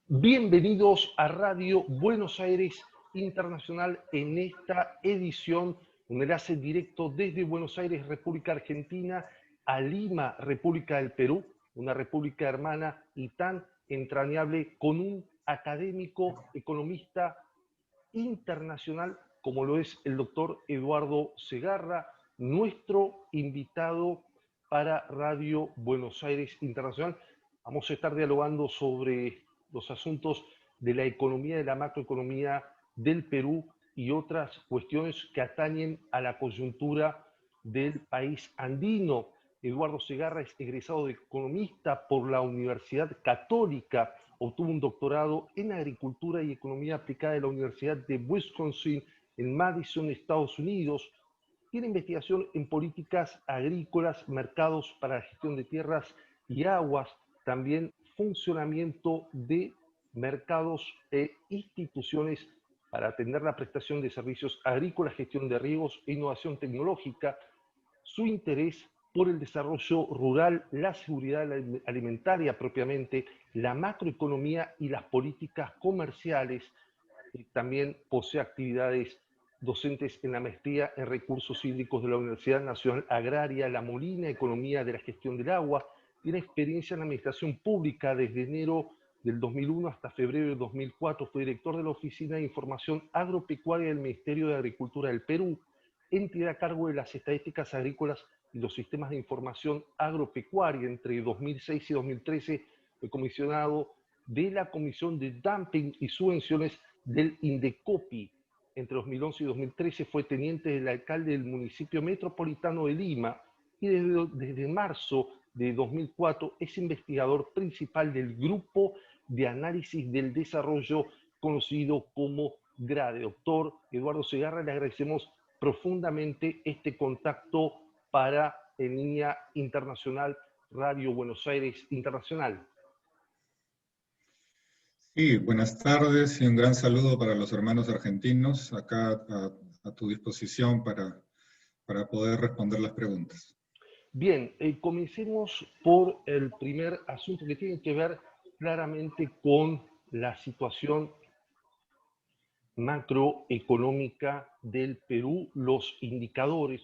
Bienvenidos a Radio Buenos Aires Internacional en esta edición, un enlace directo desde Buenos Aires, República Argentina, a Lima, República del Perú, una república hermana y tan entrañable, con un académico, economista internacional como lo es el doctor Eduardo Segarra, nuestro invitado para Radio Buenos Aires Internacional. Vamos a estar dialogando sobre los asuntos de la economía, de la macroeconomía del Perú y otras cuestiones que atañen a la coyuntura del país andino. Eduardo Segarra es egresado de economista por la Universidad Católica, obtuvo un doctorado en Agricultura y Economía Aplicada de la Universidad de Wisconsin en Madison, Estados Unidos. Tiene investigación en políticas agrícolas, mercados para la gestión de tierras y aguas, también funcionamiento de mercados e instituciones para atender la prestación de servicios agrícolas, gestión de riegos e innovación tecnológica. Su interés por el desarrollo rural, la seguridad alimentaria propiamente, la macroeconomía y las políticas comerciales. También posee actividades docentes en la maestría en recursos hídricos de la Universidad Nacional Agraria La Molina, Economía de la Gestión del Agua. Tiene experiencia en la administración pública desde enero del 2001 hasta febrero del 2004. Fue director de la Oficina de Información Agropecuaria del Ministerio de Agricultura del Perú, entidad a cargo de las estadísticas agrícolas y los sistemas de información agropecuaria. Entre 2006 y 2013 fue comisionado de la Comisión de Dumping y Subvenciones del Indecopi. Entre 2011 y 2013 fue teniente del alcalde del municipio metropolitano de Lima y desde marzo de 2004 es investigador principal del Grupo de Análisis del Desarrollo conocido como GRADE. Doctor Eduardo Segarra, le agradecemos profundamente este contacto para en línea internacional Radio Buenos Aires Internacional. Sí, buenas tardes y un gran saludo para los hermanos argentinos, acá a tu disposición para poder responder las preguntas. Bien, comencemos por el primer asunto que tiene que ver claramente con la situación macroeconómica del Perú, los indicadores.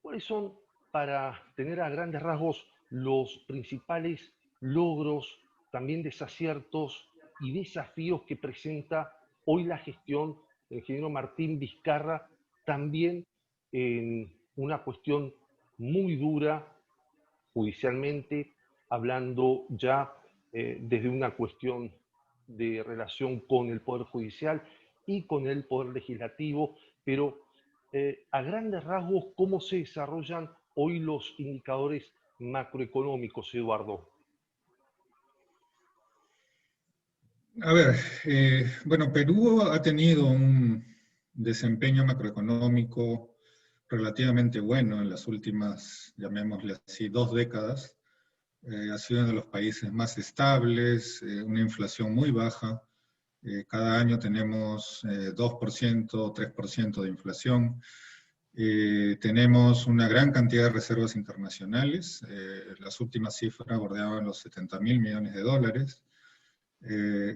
¿Cuáles son, para tener a grandes rasgos, los principales logros, también desaciertos y desafíos que presenta hoy la gestión del ingeniero Martín Vizcarra, también en una cuestión muy dura judicialmente, hablando ya desde una cuestión de relación con el Poder Judicial y con el Poder Legislativo, pero a grandes rasgos, ¿cómo se desarrollan hoy los indicadores macroeconómicos, Eduardo? A ver, bueno, Perú ha tenido un desempeño macroeconómico relativamente bueno en las últimas, llamémosle así, 2 décadas. Ha sido uno de los países más estables, una inflación muy baja. Cada año tenemos 2% o 3% de inflación. Tenemos una gran cantidad de reservas internacionales. Las últimas cifras bordeaban los 70.000 millones de dólares.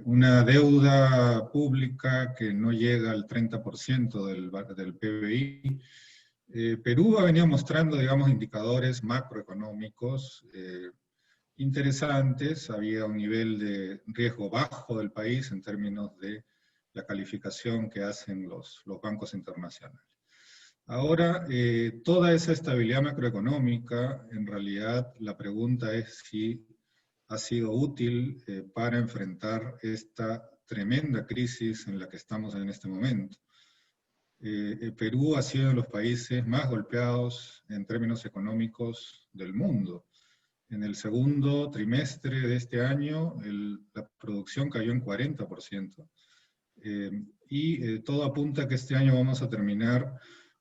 Una deuda pública que no llega al 30% del PBI. Perú ha venido mostrando, digamos, indicadores macroeconómicos interesantes. Había un nivel de riesgo bajo del país en términos de la calificación que hacen los bancos internacionales. Ahora, toda esa estabilidad macroeconómica, en realidad la pregunta es si ha sido útil para enfrentar esta tremenda crisis en la que estamos en este momento. Perú ha sido uno de los países más golpeados en términos económicos del mundo. En el segundo trimestre de este año, la producción cayó en 40%. Todo apunta a que este año vamos a terminar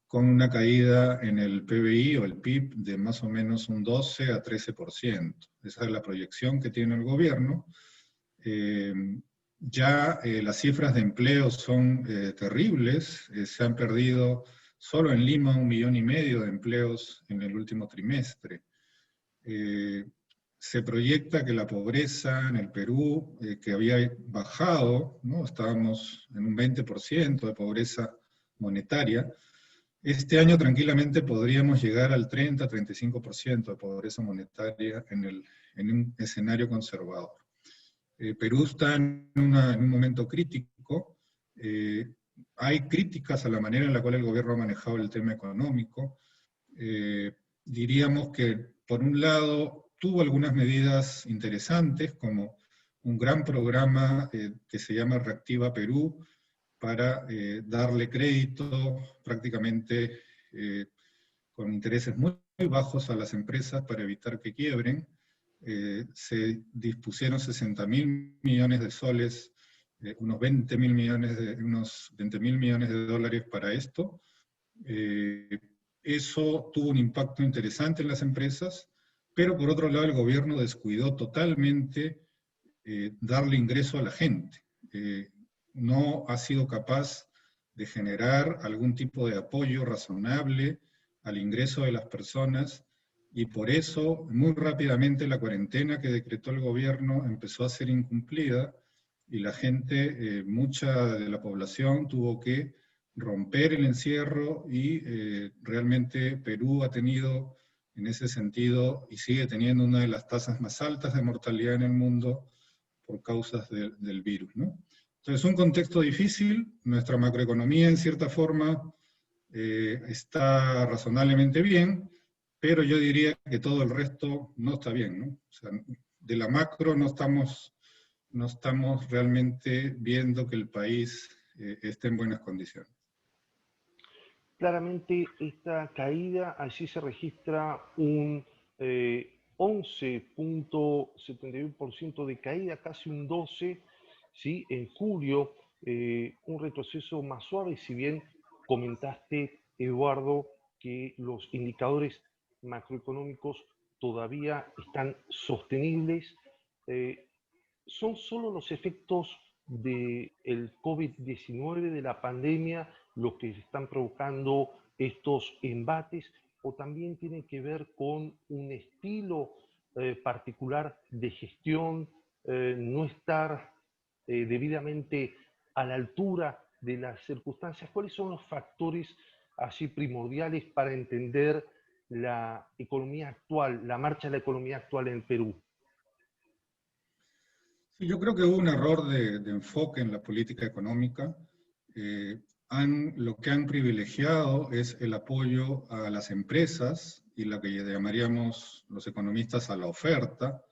con una caída en el PBI o el PIB de más o menos un 12 a 13%. Esa es la proyección que tiene el gobierno. Las cifras de empleo son terribles. Se han perdido solo en Lima 1,5 millones de empleos en el último trimestre. se proyecta que la pobreza en el Perú, que había bajado, ¿no? Estábamos en un 20% de pobreza monetaria, este año tranquilamente podríamos llegar al 30-35% de pobreza monetaria en un escenario conservador. Perú está en un momento crítico. Hay críticas a la manera en la cual el gobierno ha manejado el tema económico. Diríamos que, por un lado, tuvo algunas medidas interesantes, como un gran programa que se llama Reactiva Perú, para darle crédito prácticamente con intereses muy bajos a las empresas para evitar que quiebren. Se dispusieron 60.000 millones de soles, unos 20.000 millones de dólares para esto. Eso tuvo un impacto interesante en las empresas, pero por otro lado el gobierno descuidó totalmente darle ingreso a la gente. No ha sido capaz de generar algún tipo de apoyo razonable al ingreso de las personas, y por eso muy rápidamente la cuarentena que decretó el gobierno empezó a ser incumplida, y la gente, mucha de la población tuvo que romper el encierro, y realmente Perú ha tenido en ese sentido, y sigue teniendo, una de las tasas más altas de mortalidad en el mundo por causas del virus, ¿no? Entonces, un contexto difícil. Nuestra macroeconomía, en cierta forma, está razonablemente bien, pero yo diría que todo el resto no está bien, ¿no? O sea, de la macro no estamos realmente viendo que el país esté en buenas condiciones. Claramente esta caída, allí se registra un 11,71% de caída, casi un 12%, ¿sí? En julio, un retroceso más suave, si bien comentaste, Eduardo, que los indicadores macroeconómicos todavía están sostenibles. eh, ¿Son solo los efectos del COVID-19, de la pandemia, los que están provocando estos embates, o también tiene que ver con un estilo particular de gestión, no estar debidamente a la altura de las circunstancias? ¿Cuáles son los factores así primordiales para entender la economía actual, la marcha de la economía actual en Perú? Sí, yo creo que hubo un error de enfoque en la política económica. Lo que han privilegiado es el apoyo a las empresas y lo que llamaríamos los economistas a la oferta,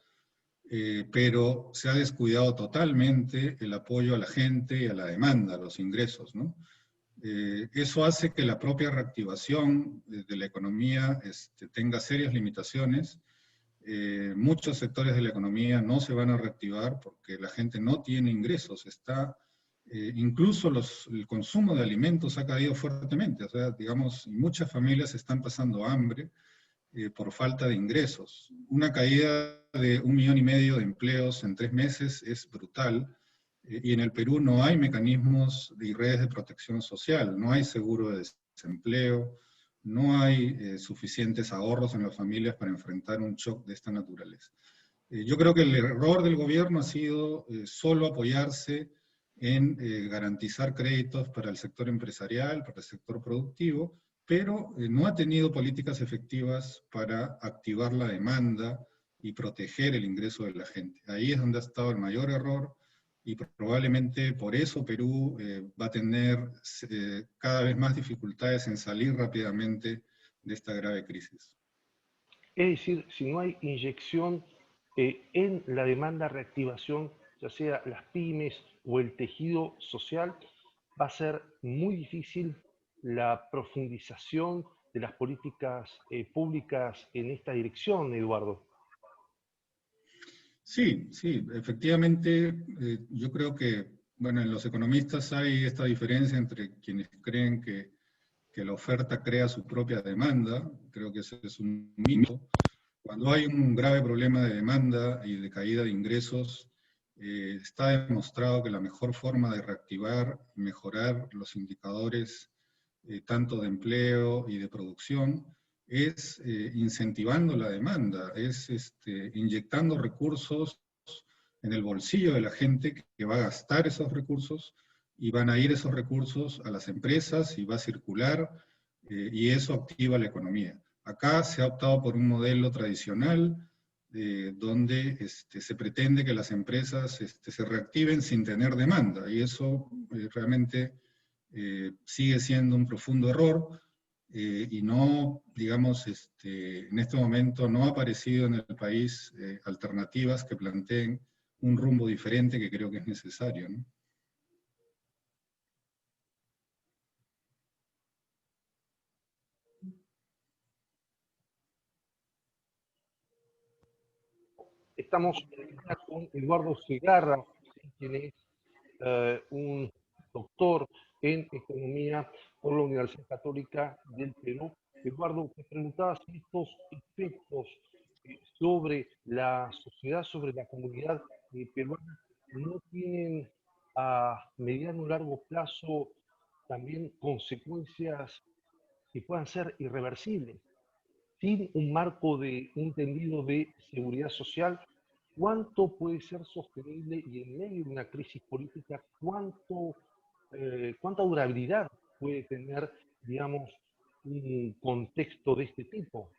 pero se ha descuidado totalmente el apoyo a la gente y a la demanda, a los ingresos, ¿no? Eso hace que la propia reactivación de la economía tenga serias limitaciones. Muchos sectores de la economía no se van a reactivar porque la gente no tiene ingresos. Incluso el consumo de alimentos ha caído fuertemente. O sea, digamos, muchas familias están pasando hambre por falta de ingresos. Una caída de 1,5 millones de empleos en 3 meses es brutal. Y en el Perú no hay mecanismos y redes de protección social, no hay seguro de desempleo, no hay suficientes ahorros en las familias para enfrentar un shock de esta naturaleza. Yo creo que el error del gobierno ha sido solo apoyarse en garantizar créditos para el sector empresarial, para el sector productivo, pero no ha tenido políticas efectivas para activar la demanda y proteger el ingreso de la gente. Ahí es donde ha estado el mayor error, y probablemente por eso Perú va a tener cada vez más dificultades en salir rápidamente de esta grave crisis. Es decir, si no hay inyección en la demanda, reactivación, ya sea las pymes o el tejido social, va a ser muy difícil la profundización de las políticas públicas en esta dirección, Eduardo. Sí, sí, efectivamente, yo creo que, bueno, en los economistas hay esta diferencia entre quienes creen que la oferta crea su propia demanda. Creo que ese es un mito. Cuando hay un grave problema de demanda y de caída de ingresos, está demostrado que la mejor forma de reactivar, mejorar los indicadores tanto de empleo y de producción, es incentivando la demanda, es inyectando recursos en el bolsillo de la gente que va a gastar esos recursos, y van a ir esos recursos a las empresas y va a circular, y eso activa la economía. Acá se ha optado por un modelo tradicional donde se pretende que las empresas se reactiven sin tener demanda, y eso realmente sigue siendo un profundo error, y no, digamos, en este momento no ha aparecido en el país alternativas que planteen un rumbo diferente que creo que es necesario, ¿no? Estamos con Eduardo Segarra, quien es un doctor en economía por la Universidad Católica del Perú. Eduardo, te preguntaba si estos efectos sobre la sociedad, sobre la comunidad peruana, no tienen a mediano o largo plazo también consecuencias que puedan ser irreversibles. Sin un marco de entendido de seguridad social, ¿cuánto puede ser sostenible y en medio de una crisis política, cuánta durabilidad puede tener, digamos, un contexto de este tipo?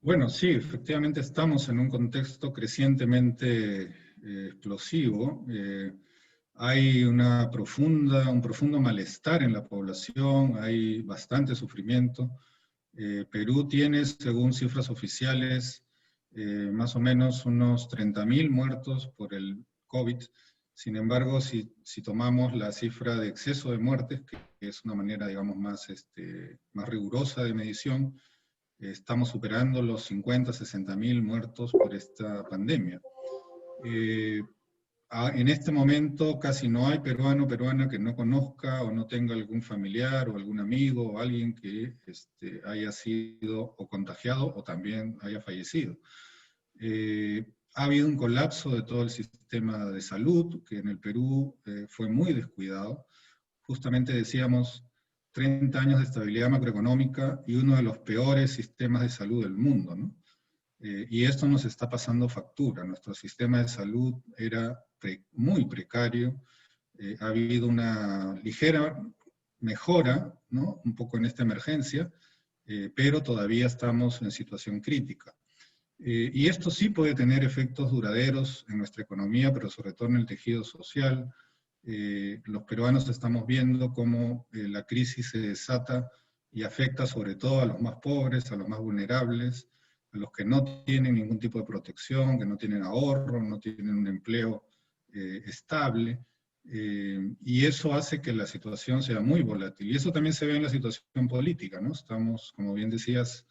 Bueno, sí, efectivamente estamos en un contexto crecientemente explosivo. Hay un profundo malestar en la población, hay bastante sufrimiento. Perú tiene, según cifras oficiales, más o menos unos 30.000 muertos por el COVID. Sin embargo, si tomamos la cifra de exceso de muertes, que es una manera, digamos, más rigurosa de medición, estamos superando los 50, 60.000 muertos por esta pandemia. Eh, en este momento casi no hay peruano o peruana que no conozca o no tenga algún familiar o algún amigo o alguien que haya sido o contagiado o también haya fallecido. Ha habido un colapso de todo el sistema de salud, que en el Perú fue muy descuidado. Justamente decíamos 30 años de estabilidad macroeconómica y uno de los peores sistemas de salud del mundo, ¿no? Y esto nos está pasando factura. Nuestro sistema de salud era muy precario. Ha habido una ligera mejora, ¿no? Un poco en esta emergencia, pero todavía estamos en situación crítica. Y esto sí puede tener efectos duraderos en nuestra economía, pero sobre todo en el tejido social. Los peruanos estamos viendo cómo la crisis se desata y afecta sobre todo a los más pobres, a los más vulnerables, a los que no tienen ningún tipo de protección, que no tienen ahorro, no tienen un empleo estable. Y eso hace que la situación sea muy volátil. Y eso también se ve en la situación política, ¿no? Estamos, como bien decías,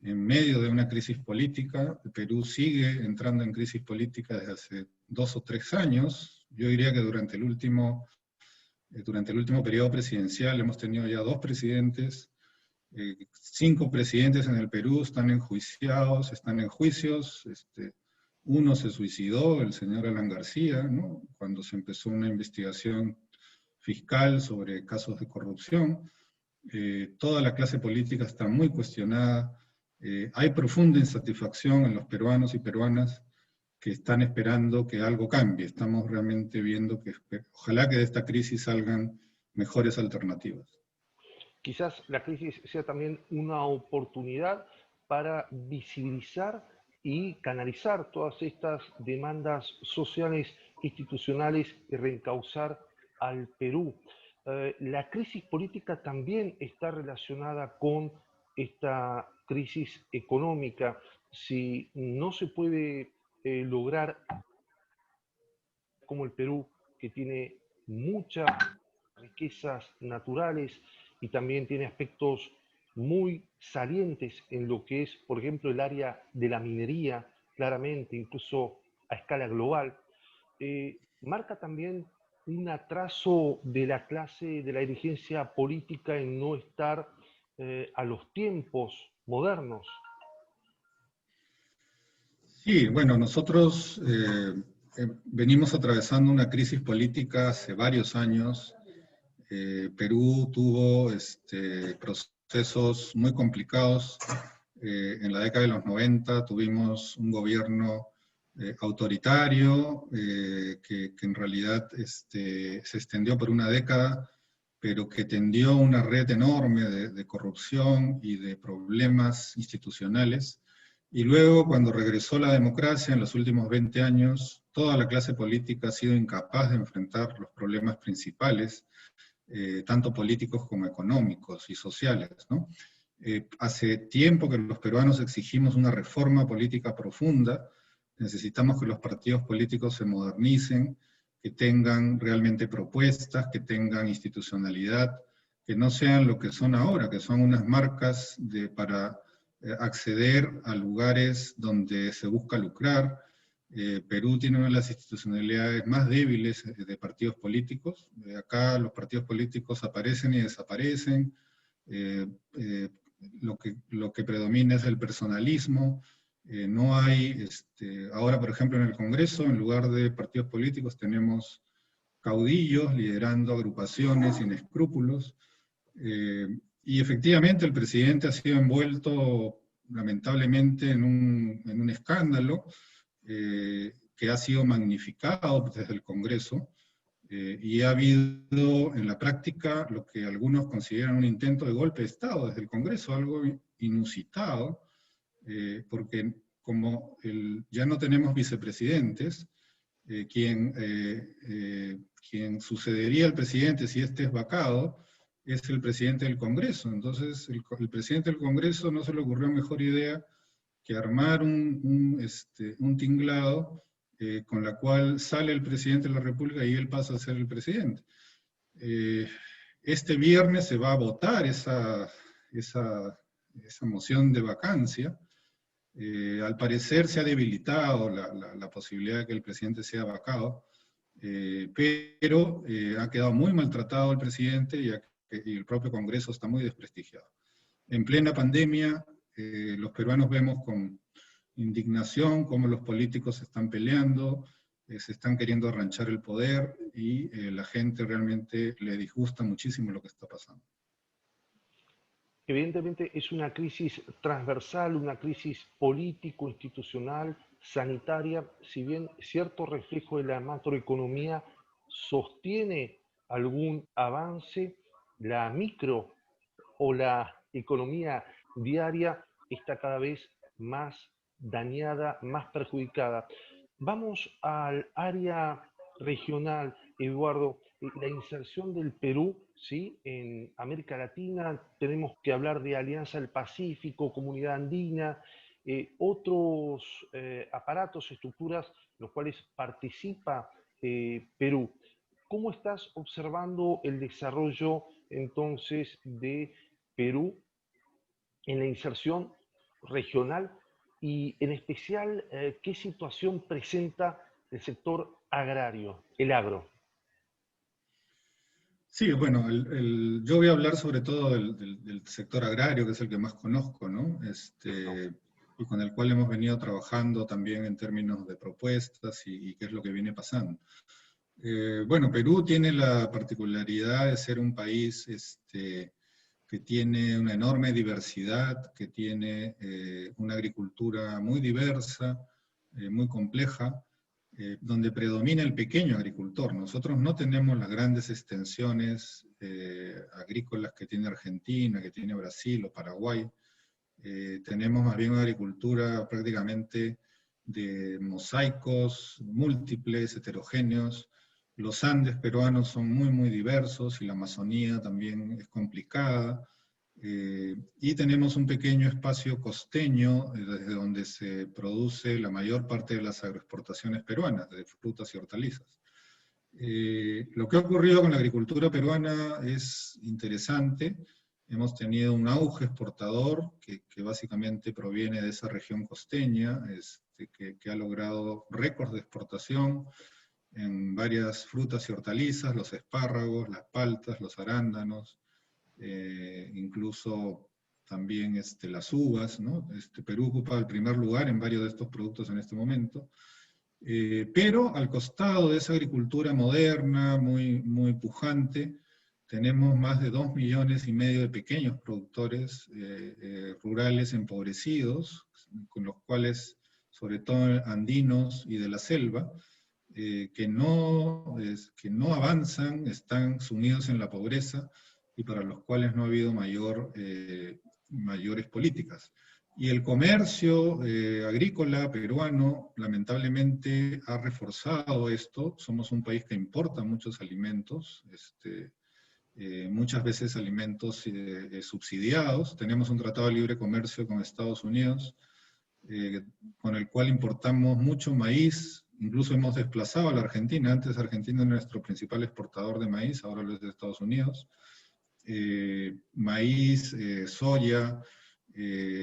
en medio de una crisis política. El Perú sigue entrando en crisis política desde hace 2 o 3 años. Yo diría que durante el último periodo presidencial hemos tenido ya 2 presidentes, 5 presidentes en el Perú están enjuiciados, están en juicios. Uno se suicidó, el señor Alan García, ¿no? Cuando se empezó una investigación fiscal sobre casos de corrupción. Toda la clase política está muy cuestionada. Hay profunda insatisfacción en los peruanos y peruanas que están esperando que algo cambie. Estamos realmente viendo que ojalá que de esta crisis salgan mejores alternativas. Quizás la crisis sea también una oportunidad para visibilizar y canalizar todas estas demandas sociales, institucionales y reencauzar al Perú. La crisis política también está relacionada con esta crisis económica. Si no se puede lograr, como el Perú, que tiene muchas riquezas naturales y también tiene aspectos muy salientes en lo que es, por ejemplo, el área de la minería, claramente, incluso a escala global, marca también un atraso de la clase, de la dirigencia política en no estar a los tiempos modernos. Sí, bueno, nosotros venimos atravesando una crisis política hace varios años. Perú tuvo procesos muy complicados. En la década de los 90 tuvimos un gobierno autoritario que en realidad se extendió por una década, pero que tendió una red enorme de corrupción y de problemas institucionales. Y luego, cuando regresó la democracia en los últimos 20 años, toda la clase política ha sido incapaz de enfrentar los problemas principales, tanto políticos como económicos y sociales, ¿no? Hace tiempo que los peruanos exigimos una reforma política profunda. Necesitamos que los partidos políticos se modernicen, que tengan realmente propuestas, que tengan institucionalidad, que no sean lo que son ahora, que son unas marcas para acceder a lugares donde se busca lucrar. Perú tiene una de las institucionalidades más débiles de partidos políticos. Acá los partidos políticos aparecen y desaparecen. Lo que predomina es el personalismo. No hay, ahora por ejemplo en el Congreso, en lugar de partidos políticos, tenemos caudillos liderando agrupaciones sin escrúpulos. Y efectivamente el presidente ha sido envuelto lamentablemente en un escándalo que ha sido magnificado desde el Congreso. Y ha habido en la práctica lo que algunos consideran un intento de golpe de Estado desde el Congreso, algo inusitado, porque como ya no tenemos vicepresidentes, quien sucedería al presidente si este es vacado, es el presidente del Congreso. Entonces el presidente del Congreso no se le ocurrió mejor idea que armar un tinglado con la cual sale el presidente de la República y él pasa a ser el presidente. Este viernes se va a votar esa moción de vacancia. Al parecer se ha debilitado la posibilidad de que el presidente sea vacado, pero ha quedado muy maltratado el presidente y el propio Congreso está muy desprestigiado. En plena pandemia, los peruanos vemos con indignación cómo los políticos se están peleando, se están queriendo arranchar el poder y la gente realmente le disgusta muchísimo lo que está pasando. Evidentemente es una crisis transversal, una crisis político-institucional, sanitaria, si bien cierto reflejo de la macroeconomía sostiene algún avance, la micro o la economía diaria está cada vez más dañada, más perjudicada. Vamos al área regional, Eduardo. La inserción del Perú, ¿sí?, en América Latina, tenemos que hablar de Alianza del Pacífico, Comunidad Andina, otros aparatos, estructuras en los cuales participa Perú. ¿Cómo estás observando el desarrollo entonces de Perú en la inserción regional y en especial qué situación presenta el sector agrario, el agro? Sí, bueno, yo voy a hablar sobre todo del sector agrario, que es el que más conozco, ¿no? Y con el cual hemos venido trabajando también en términos de propuestas y qué es lo que viene pasando. Bueno, Perú tiene la particularidad de ser un país que tiene una enorme diversidad, que tiene una agricultura muy diversa, muy compleja, donde predomina el pequeño agricultor. Nosotros no tenemos las grandes extensiones agrícolas que tiene Argentina, que tiene Brasil o Paraguay. Tenemos más bien una agricultura prácticamente de mosaicos múltiples, heterogéneos. Los Andes peruanos son muy, muy diversos y la Amazonía también es complicada. Y tenemos un pequeño espacio costeño desde donde se produce la mayor parte de las agroexportaciones peruanas, de frutas y hortalizas. Lo que ha ocurrido con la agricultura peruana es interesante. Hemos tenido un auge exportador que básicamente proviene de esa región costeña, que ha logrado récords de exportación en varias frutas y hortalizas, los espárragos, las paltas, los arándanos, incluso también las uvas, ¿no? Perú ocupa el primer lugar en varios de estos productos en este momento, pero al costado de esa agricultura moderna, muy, muy pujante, tenemos más de 2,5 millones de pequeños productores rurales empobrecidos, con los cuales, sobre todo andinos y de la selva, que no avanzan, están sumidos en la pobreza y para los cuales no ha habido mayores políticas. Y el comercio agrícola peruano lamentablemente ha reforzado esto. Somos un país que importa muchos alimentos, muchas veces alimentos subsidiados. Tenemos un tratado de libre comercio con Estados Unidos, con el cual importamos mucho maíz. Incluso hemos desplazado a la Argentina. Antes Argentina era nuestro principal exportador de maíz, ahora lo es de Estados Unidos. Maíz, soya,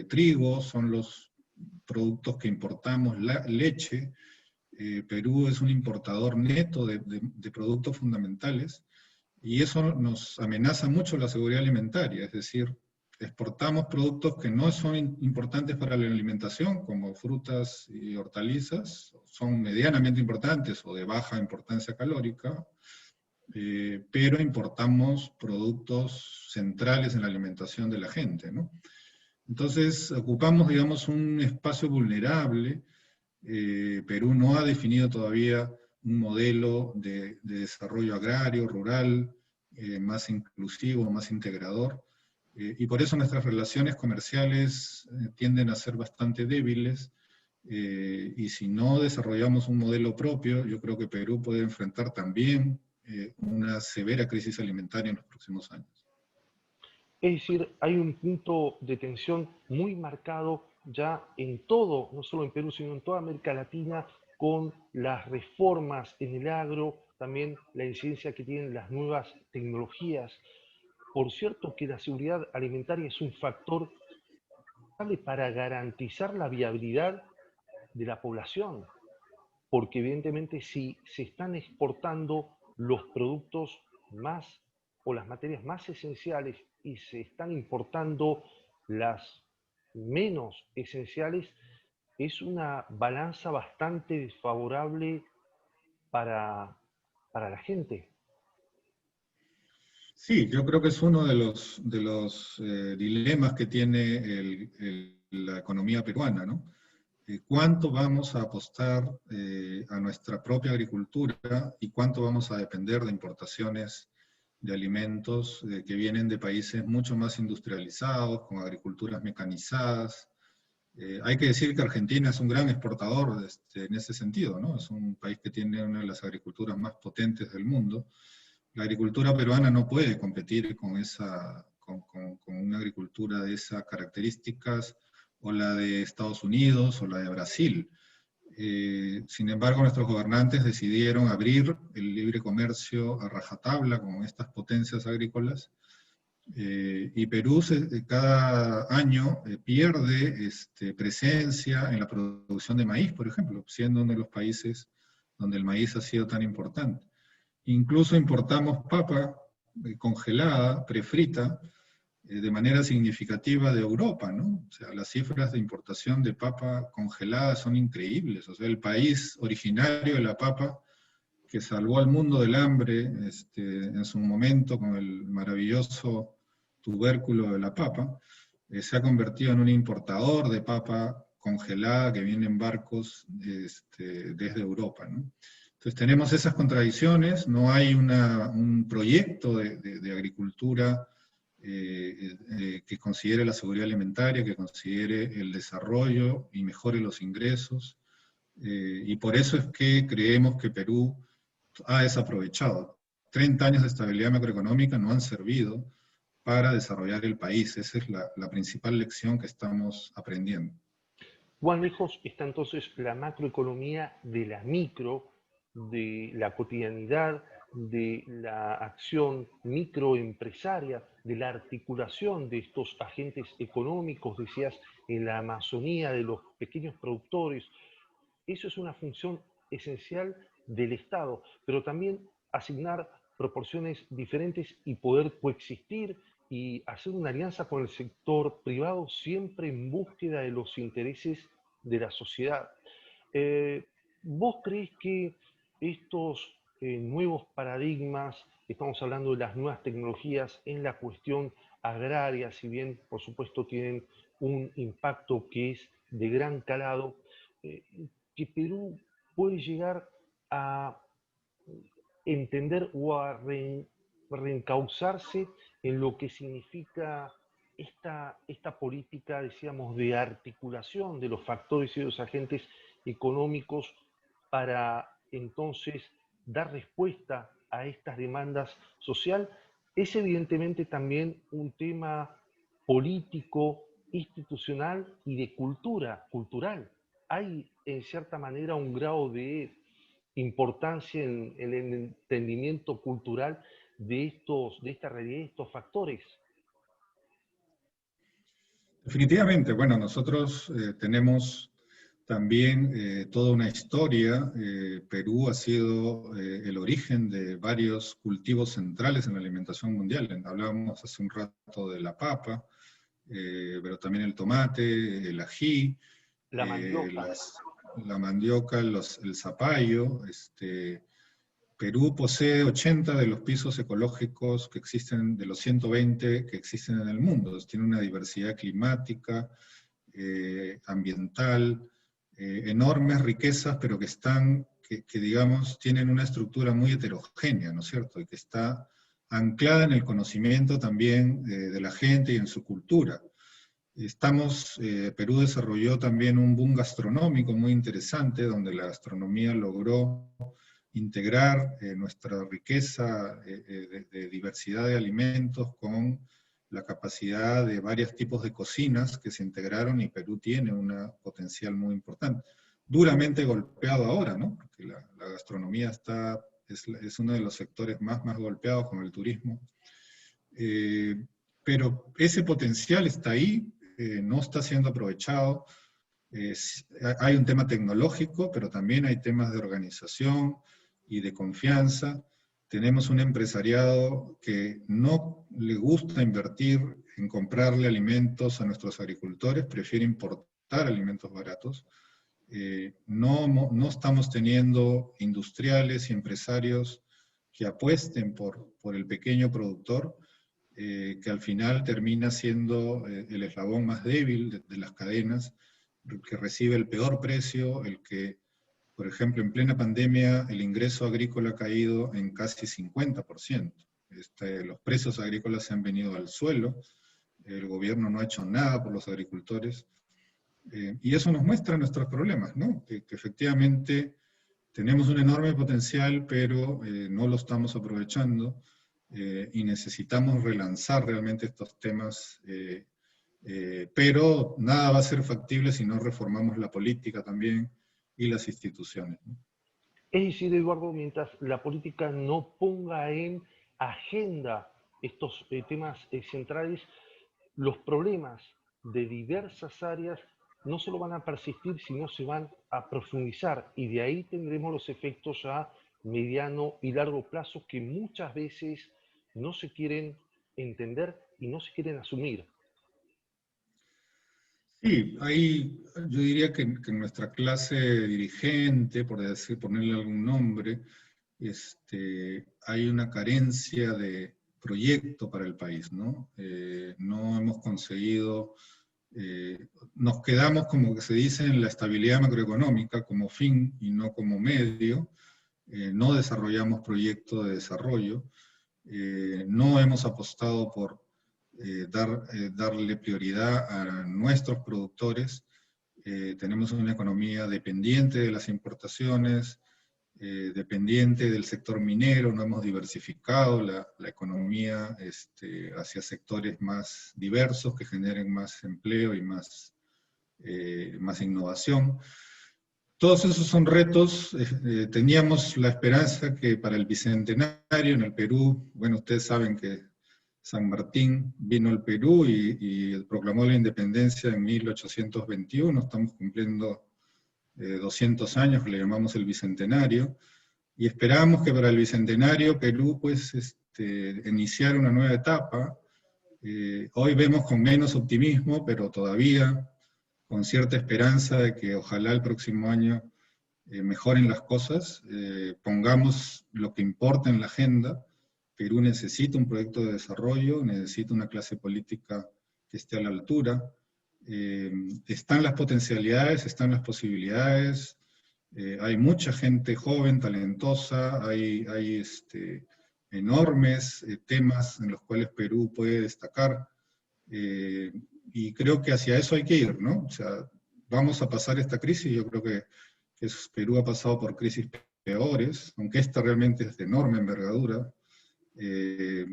trigo son los productos que importamos, leche. Perú es un importador neto de productos fundamentales y eso nos amenaza mucho la seguridad alimentaria, es decir, exportamos productos que no son importantes para la alimentación, como frutas y hortalizas, son medianamente importantes o de baja importancia calórica, pero importamos productos centrales en la alimentación de la gente, ¿no? Entonces, ocupamos, digamos, un espacio vulnerable. Perú no ha definido todavía un modelo de desarrollo agrario, rural, más inclusivo, más integrador, y por eso nuestras relaciones comerciales tienden a ser bastante débiles, y si no desarrollamos un modelo propio, yo creo que Perú puede enfrentar también una severa crisis alimentaria en los próximos años. Es decir, hay un punto de tensión muy marcado ya en todo, no solo en Perú, sino en toda América Latina, con las reformas en el agro, también la incidencia que tienen las nuevas tecnologías. Por cierto que la seguridad alimentaria es un factor clave para garantizar la viabilidad de la población, porque evidentemente si se están exportando los productos más o las materias más esenciales y se están importando las menos esenciales, es una balanza bastante desfavorable para, para la gente. Sí, yo creo que es uno de los dilemas que tiene la economía peruana, ¿no? ¿Cuánto vamos a apostar a nuestra propia agricultura y cuánto vamos a depender de importaciones de alimentos que vienen de países mucho más industrializados, con agriculturas mecanizadas? Hay que decir que Argentina es un gran exportador en ese sentido, ¿no? Es un país que tiene una de las agriculturas más potentes del mundo. La agricultura peruana no puede competir con una agricultura de esas características, o la de Estados Unidos, o la de Brasil. Sin embargo, nuestros gobernantes decidieron abrir el libre comercio a rajatabla con estas potencias agrícolas, y Perú cada año pierde presencia en la producción de maíz, por ejemplo, siendo uno de los países donde el maíz ha sido tan importante. Incluso importamos papa congelada, prefrita, de manera significativa de Europa, ¿no? O sea, las cifras de importación de papa congelada son increíbles. O sea, el país originario de la papa, que salvó al mundo del hambre en su momento con el maravilloso tubérculo de la papa, se ha convertido en un importador de papa congelada que viene en barcos desde Europa, ¿no? Entonces tenemos esas contradicciones, no hay un proyecto de agricultura que considere la seguridad alimentaria, que considere el desarrollo y mejore los ingresos, y por eso es que creemos que Perú ha desaprovechado. 30 años de estabilidad macroeconómica no han servido para desarrollar el país. Esa es la principal lección que estamos aprendiendo. ¿Cuán lejos está entonces la macroeconomía de la micro, de la cotidianidad, de la acción microempresaria, de la articulación de estos agentes económicos, decías, en la Amazonía, de los pequeños productores? Eso es una función esencial del Estado, pero también asignar proporciones diferentes y poder coexistir y hacer una alianza con el sector privado siempre en búsqueda de los intereses de la sociedad. ¿Vos crees que estos nuevos paradigmas, estamos hablando de las nuevas tecnologías en la cuestión agraria, si bien por supuesto tienen un impacto que es de gran calado, que Perú puede llegar a entender o a reencauzarse en lo que significa esta política, decíamos, de articulación de los factores y de los agentes económicos para entonces dar respuesta a estas demandas sociales. Es evidentemente también un tema político, institucional y de cultural. Hay en cierta manera un grado de importancia en el entendimiento cultural de esta realidad, de estos factores. Definitivamente, bueno, nosotros tenemos también toda una historia. Perú ha sido el origen de varios cultivos centrales en la alimentación mundial. Hablábamos hace un rato de la papa, pero también el tomate, el ají, La mandioca. la mandioca, el zapallo. Perú posee 80 de los pisos ecológicos que existen, de los 120 que existen en el mundo. Entonces, tiene una diversidad climática, ambiental, enormes riquezas, pero que digamos, tienen una estructura muy heterogénea, ¿no es cierto? Y que está anclada en el conocimiento también de la gente y en su cultura. Perú desarrolló también un boom gastronómico muy interesante, donde la gastronomía logró integrar nuestra riqueza de diversidad de alimentos con la capacidad de varios tipos de cocinas que se integraron, y Perú tiene un potencial muy importante. Duramente golpeado ahora, ¿no? Porque la gastronomía es uno de los sectores más golpeados con el turismo. Pero ese potencial está ahí, no está siendo aprovechado. Hay un tema tecnológico, pero también hay temas de organización y de confianza. Tenemos un empresariado que no le gusta invertir en comprarle alimentos a nuestros agricultores, prefiere importar alimentos baratos. No estamos teniendo industriales y empresarios que apuesten por el pequeño productor, que al final termina siendo el eslabón más débil de las cadenas, el que recibe el peor precio, el que, por ejemplo, en plena pandemia el ingreso agrícola ha caído en casi 50%. Los precios agrícolas se han venido al suelo, el gobierno no ha hecho nada por los agricultores, y eso nos muestra nuestros problemas, ¿no? Que efectivamente tenemos un enorme potencial, pero no lo estamos aprovechando, y necesitamos relanzar realmente estos temas, pero nada va a ser factible si no reformamos la política también y las instituciones, ¿no? Es decir, Eduardo, mientras la política no ponga en agenda estos temas centrales, los problemas de diversas áreas no solo van a persistir, sino se van a profundizar, y de ahí tendremos los efectos a mediano y largo plazo que muchas veces no se quieren entender y no se quieren asumir. Sí, ahí yo diría que en nuestra clase dirigente, ponerle algún nombre, hay una carencia de proyecto para el país, ¿no? No hemos conseguido, nos quedamos, como que se dice, en la estabilidad macroeconómica como fin y no como medio. No desarrollamos proyectos de desarrollo, no hemos apostado por darle prioridad a nuestros productores. Tenemos una economía dependiente de las importaciones, dependiente del sector minero, no hemos diversificado la economía hacia sectores más diversos que generen más empleo y más innovación. Todos esos son retos. Teníamos la esperanza que para el Bicentenario en el Perú, bueno, ustedes saben que San Martín vino al Perú y proclamó la independencia en 1821, estamos cumpliendo 200 años, que le llamamos el Bicentenario, y esperábamos que para el Bicentenario Perú pues iniciara una nueva etapa. Hoy vemos con menos optimismo, pero todavía con cierta esperanza de que ojalá el próximo año mejoren las cosas, pongamos lo que importa en la agenda. Perú necesita un proyecto de desarrollo, necesita una clase política que esté a la altura. Están las potencialidades, están las posibilidades, hay mucha gente joven, talentosa, hay enormes temas en los cuales Perú puede destacar, y creo que hacia eso hay que ir, ¿no? O sea, vamos a pasar esta crisis, yo creo que Perú ha pasado por crisis peores, aunque esta realmente es de enorme envergadura, eh,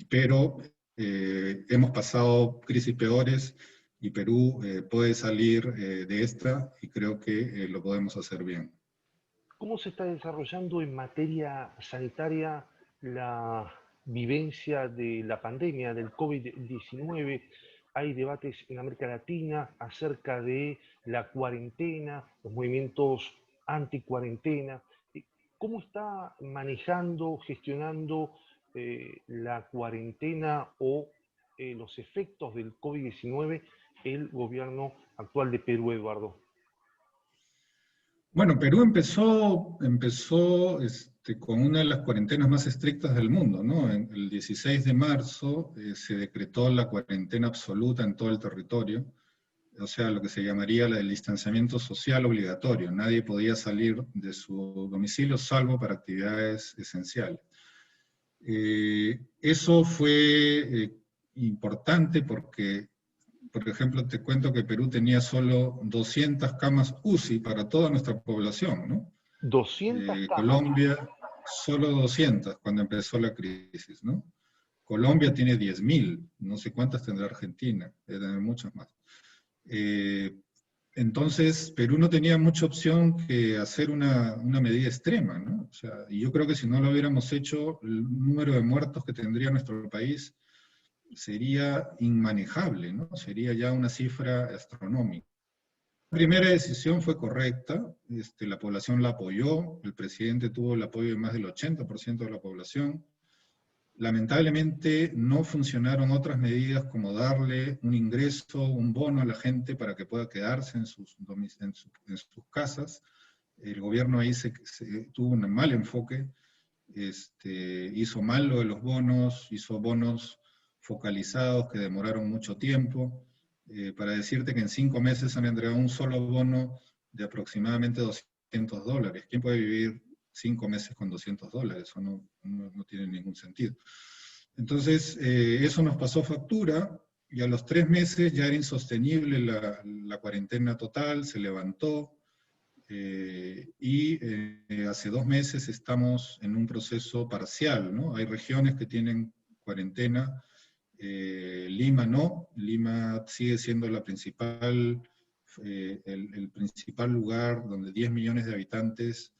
pero hemos pasado crisis peores y Perú puede salir de esta y creo que lo podemos hacer bien. ¿Cómo se está desarrollando en materia sanitaria la vivencia de la pandemia del COVID-19? Hay debates en América Latina acerca de la cuarentena, los movimientos anti-cuarentena. ¿Cómo está manejando, gestionando la cuarentena o los efectos del COVID-19 el gobierno actual de Perú, Eduardo? Bueno, Perú empezó con una de las cuarentenas más estrictas del mundo, ¿no? El 16 de marzo se decretó la cuarentena absoluta en todo el territorio, o sea, lo que se llamaría el distanciamiento social obligatorio. Nadie podía salir de su domicilio salvo para actividades esenciales. Eso fue importante porque, por ejemplo, te cuento que Perú tenía solo 200 camas UCI para toda nuestra población, ¿no? 200 camas. Colombia, solo 200 cuando empezó la crisis, ¿no? Colombia tiene 10.000, no sé cuántas tendrá Argentina, debe tener muchas más. Entonces, Perú no tenía mucha opción que hacer una medida extrema, ¿no? O sea, y yo creo que si no lo hubiéramos hecho, el número de muertos que tendría nuestro país sería inmanejable, ¿no? Sería ya una cifra astronómica. La primera decisión fue correcta, la población la apoyó, el presidente tuvo el apoyo de más del 80% de la población. Lamentablemente no funcionaron otras medidas como darle un ingreso, un bono a la gente para que pueda quedarse en sus casas. El gobierno ahí tuvo un mal enfoque, hizo mal lo de los bonos, hizo bonos focalizados que demoraron mucho tiempo. Para decirte que en 5 meses han entregado un solo bono de aproximadamente $200. ¿Quién puede vivir 5 meses con $200? Eso no tiene ningún sentido. Entonces, eso nos pasó factura, y a los 3 meses ya era insostenible la cuarentena total, se levantó, y hace 2 meses estamos en un proceso parcial, ¿no? Hay regiones que tienen cuarentena, Lima no, Lima sigue siendo la principal, el principal lugar donde 10 millones de habitantes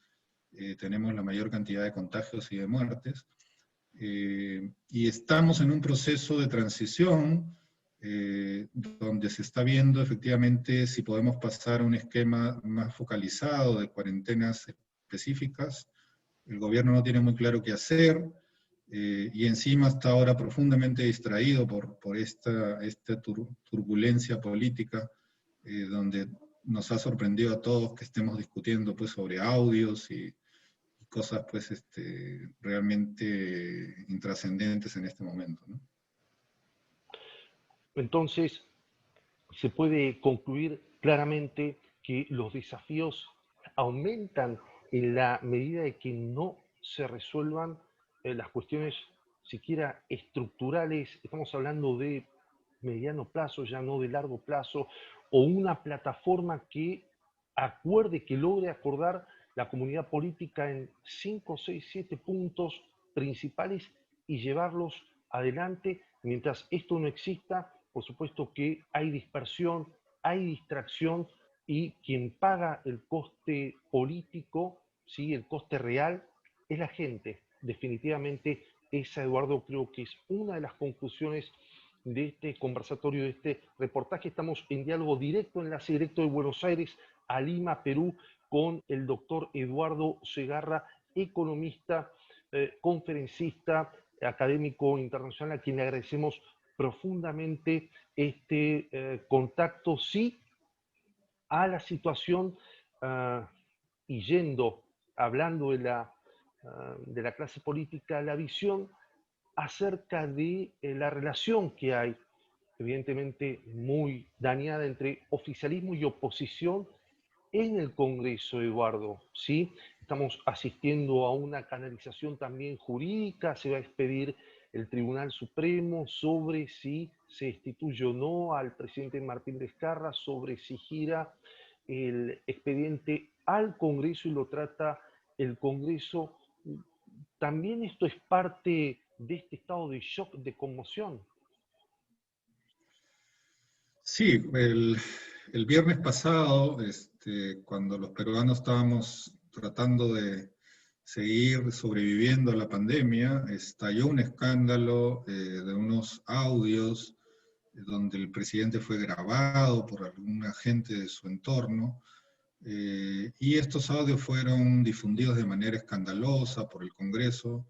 tenemos la mayor cantidad de contagios y de muertes, y estamos en un proceso de transición donde se está viendo efectivamente si podemos pasar a un esquema más focalizado de cuarentenas específicas. El gobierno no tiene muy claro qué hacer, y encima está ahora profundamente distraído por esta turbulencia política, donde nos ha sorprendido a todos que estemos discutiendo pues, sobre audios y cosas pues, realmente intrascendentes en este momento, ¿no? Entonces, se puede concluir claramente que los desafíos aumentan en la medida de que no se resuelvan las cuestiones siquiera estructurales. Estamos hablando de mediano plazo, ya no de largo plazo, o una plataforma que acuerde, que logre acordar la comunidad política en 5, 6, 7 puntos principales y llevarlos adelante. Mientras esto no exista, por supuesto que hay dispersión, hay distracción, y quien paga el coste político, ¿sí? El coste real, es la gente. Definitivamente esa, Eduardo, creo que es una de las conclusiones de este conversatorio, de este reportaje. Estamos en diálogo directo, enlace directo de Buenos Aires a Lima, Perú, con el doctor Eduardo Segarra, economista, conferencista, académico internacional, a quien le agradecemos profundamente este contacto, sí, a la situación y hablando de la clase política, la visión acerca de la relación que hay, evidentemente muy dañada, entre oficialismo y oposición en el Congreso, Eduardo, ¿sí? Estamos asistiendo a una canalización también jurídica, se va a expedir el Tribunal Supremo sobre si se destituye o no al presidente Martín Vizcarra, sobre si gira el expediente al Congreso y lo trata el Congreso. También esto es parte de este estado de shock, de conmoción. Sí, el viernes pasado, cuando los peruanos estábamos tratando de seguir sobreviviendo a la pandemia, estalló un escándalo de unos audios donde el presidente fue grabado por algún agente de su entorno, y estos audios fueron difundidos de manera escandalosa por el Congreso,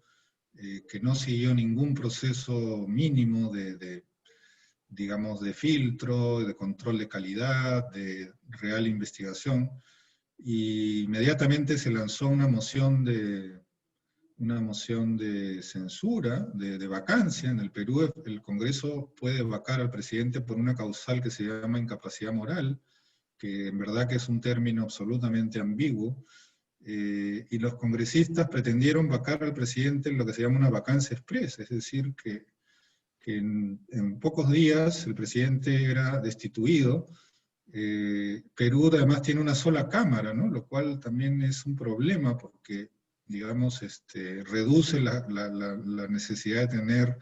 que no siguió ningún proceso mínimo digamos, de filtro, de control de calidad, de real investigación, y inmediatamente se lanzó una moción de censura, de vacancia. En el Perú el Congreso puede vacar al presidente por una causal que se llama incapacidad moral, que en verdad que es un término absolutamente ambiguo, y los congresistas pretendieron vacar al presidente en lo que se llama una vacancia express, es decir, que en pocos días el presidente era destituido. Perú además tiene una sola cámara, ¿no? Lo cual también es un problema porque, digamos, reduce la necesidad de tener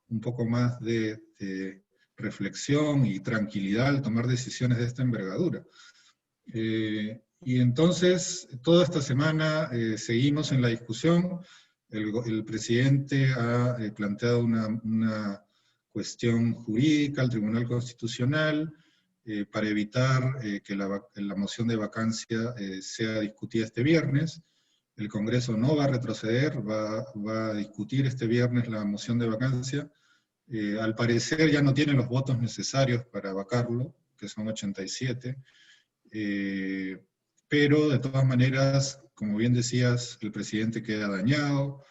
un poco más de reflexión y tranquilidad al tomar decisiones de esta envergadura. Y entonces, toda esta semana seguimos en la discusión. El presidente ha planteado una cuestión jurídica al Tribunal Constitucional para evitar que la moción de vacancia sea discutida este viernes. El Congreso no va a retroceder, va a discutir este viernes la moción de vacancia. Al parecer ya no tiene los votos necesarios para vacarlo, que son 87. Pero de todas maneras, como bien decías, el presidente queda dañado,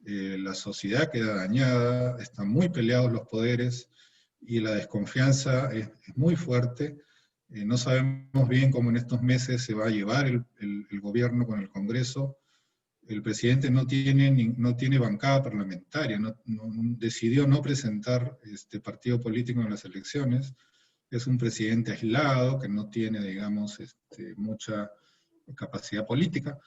la sociedad queda dañada, están muy peleados los poderes y la desconfianza es muy fuerte. No sabemos bien cómo en estos meses se va a llevar el gobierno con el Congreso. El presidente no tiene bancada parlamentaria, decidió no presentar partido político en las elecciones. Es un presidente aislado que no tiene, digamos, mucha capacidad política.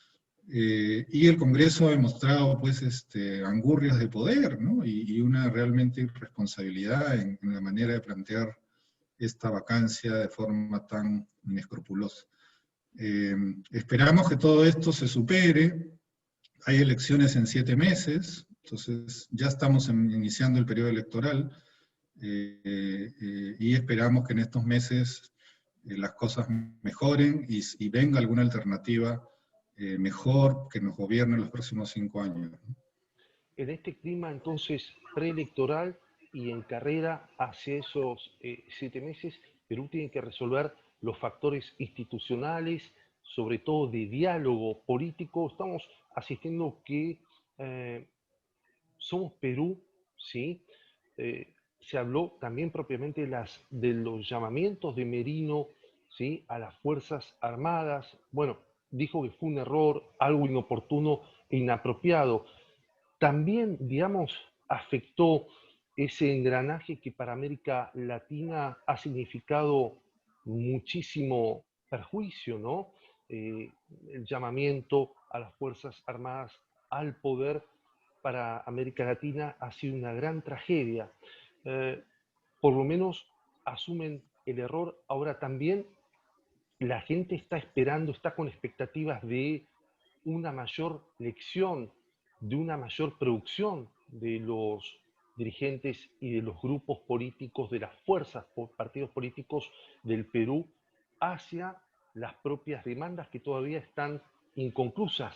Y el Congreso ha demostrado, pues, angurrias de poder, ¿no? Y una realmente irresponsabilidad en la manera de plantear esta vacancia de forma tan inescrupulosa. Esperamos que todo esto se supere. Hay elecciones en 7 meses, entonces ya estamos iniciando el periodo electoral, y esperamos que en estos meses las cosas mejoren y venga alguna alternativa mejor que nos gobierne en los próximos 5 años. En este clima entonces preelectoral y en carrera hacia esos 7 meses, Perú tiene que resolver los factores institucionales, sobre todo de diálogo político. Estamos asistiendo que somos Perú, ¿sí? Se habló también propiamente de los llamamientos de Merino, ¿sí?, a las Fuerzas Armadas. Bueno, dijo que fue un error, algo inoportuno e inapropiado. También, digamos, afectó ese engranaje que para América Latina ha significado muchísimo perjuicio, ¿no? El llamamiento a las Fuerzas Armadas al poder para América Latina ha sido una gran tragedia. Eh, por lo menos asumen el error. Ahora también la gente está esperando, está con expectativas de una mayor lección, de una mayor producción de los dirigentes y de los grupos políticos, de las fuerzas, partidos políticos del Perú, hacia las propias demandas que todavía están inconclusas.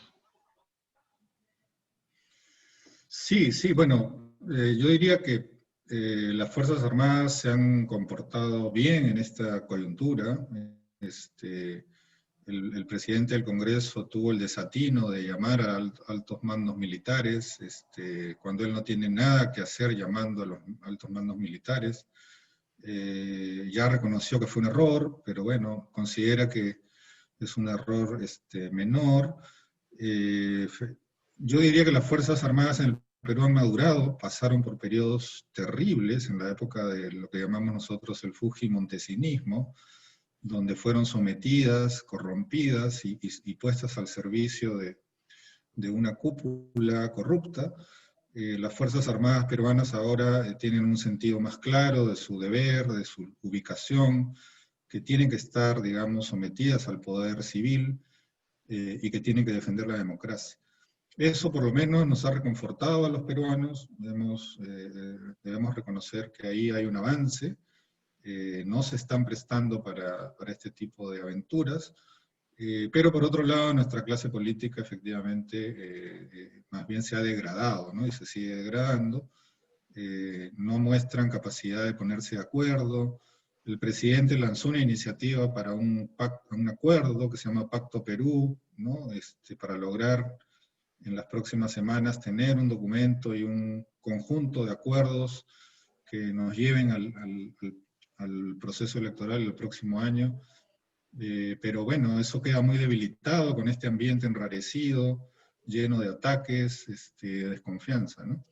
Sí, sí, bueno, yo diría que las Fuerzas Armadas se han comportado bien en esta coyuntura. el presidente del Congreso tuvo el desatino de llamar a altos mandos militares, cuando él no tiene nada que hacer llamando a los altos mandos militares. Ya reconoció que fue un error, pero bueno, considera que es un error menor. Yo diría que las Fuerzas Armadas en el Perú han madurado, pasaron por periodos terribles en la época de lo que llamamos nosotros el Fujimontesinismo, donde fueron sometidas, corrompidas y puestas al servicio de una cúpula corrupta. Las Fuerzas Armadas peruanas ahora tienen un sentido más claro de su deber, de su ubicación, que tienen que estar, digamos, sometidas al poder civil y que tienen que defender la democracia. Eso por lo menos nos ha reconfortado a los peruanos, debemos reconocer que ahí hay un avance, no se están prestando para este tipo de aventuras, pero por otro lado nuestra clase política efectivamente más bien se ha degradado, ¿no? Y se sigue degradando, no muestran capacidad de ponerse de acuerdo. El presidente lanzó una iniciativa para un acuerdo que se llama Pacto Perú, ¿no? Para lograr en las próximas semanas tener un documento y un conjunto de acuerdos que nos lleven al proceso electoral el próximo año. Pero bueno, eso queda muy debilitado con este ambiente enrarecido, lleno de ataques, de desconfianza, ¿no?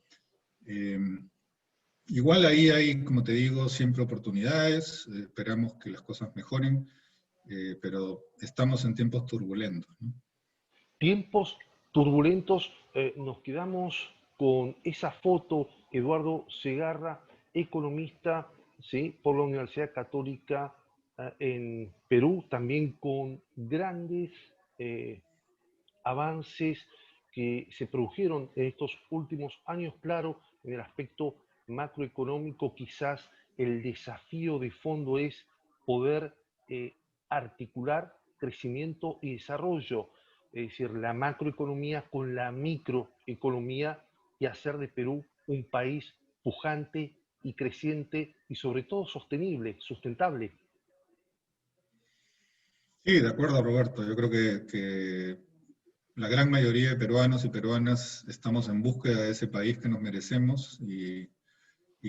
Igual ahí hay, como te digo, siempre oportunidades, esperamos que las cosas mejoren, pero estamos en tiempos turbulentos, ¿no? Tiempos turbulentos, nos quedamos con esa foto, Eduardo Segarra, economista, ¿sí?, por la Universidad Católica en Perú, también con grandes avances que se produjeron en estos últimos años, claro, en el aspecto macroeconómico. Quizás el desafío de fondo es poder articular crecimiento y desarrollo, es decir, la macroeconomía con la microeconomía, y hacer de Perú un país pujante y creciente y sobre todo sostenible, sustentable. Sí, de acuerdo, Roberto. Yo creo que la gran mayoría de peruanos y peruanas estamos en búsqueda de ese país que nos merecemos y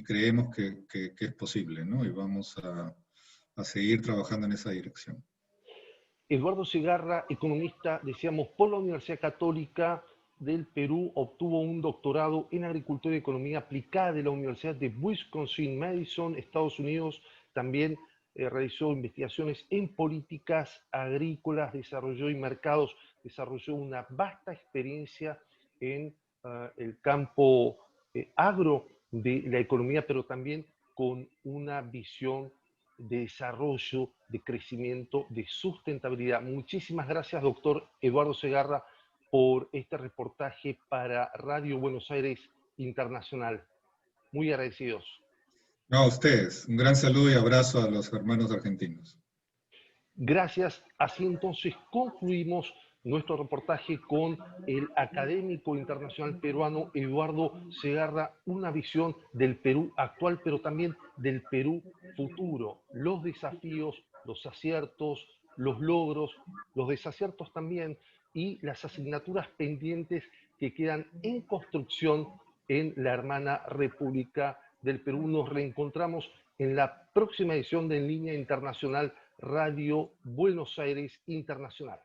creemos que es posible, ¿no? Y vamos a seguir trabajando en esa dirección. Eduardo Segarra, economista, decíamos, por la Universidad Católica del Perú, obtuvo un doctorado en Agricultura y Economía Aplicada de la Universidad de Wisconsin-Madison, Estados Unidos. También realizó investigaciones en políticas agrícolas, desarrolló y mercados, desarrolló una vasta experiencia en el campo agro de la economía, pero también con una visión de desarrollo, de crecimiento, de sustentabilidad. Muchísimas gracias, doctor Eduardo Segarra, por este reportaje para Radio Buenos Aires Internacional. Muy agradecidos. No, a ustedes. Un gran saludo y abrazo a los hermanos argentinos. Gracias. Así entonces concluimos nuestro reportaje con el académico internacional peruano Eduardo Segarra, una visión del Perú actual, pero también del Perú futuro, los desafíos, los aciertos, los logros, los desaciertos también, y las asignaturas pendientes que quedan en construcción en la hermana República del Perú. Nos reencontramos en la próxima edición de En Línea Internacional, Radio Buenos Aires Internacional.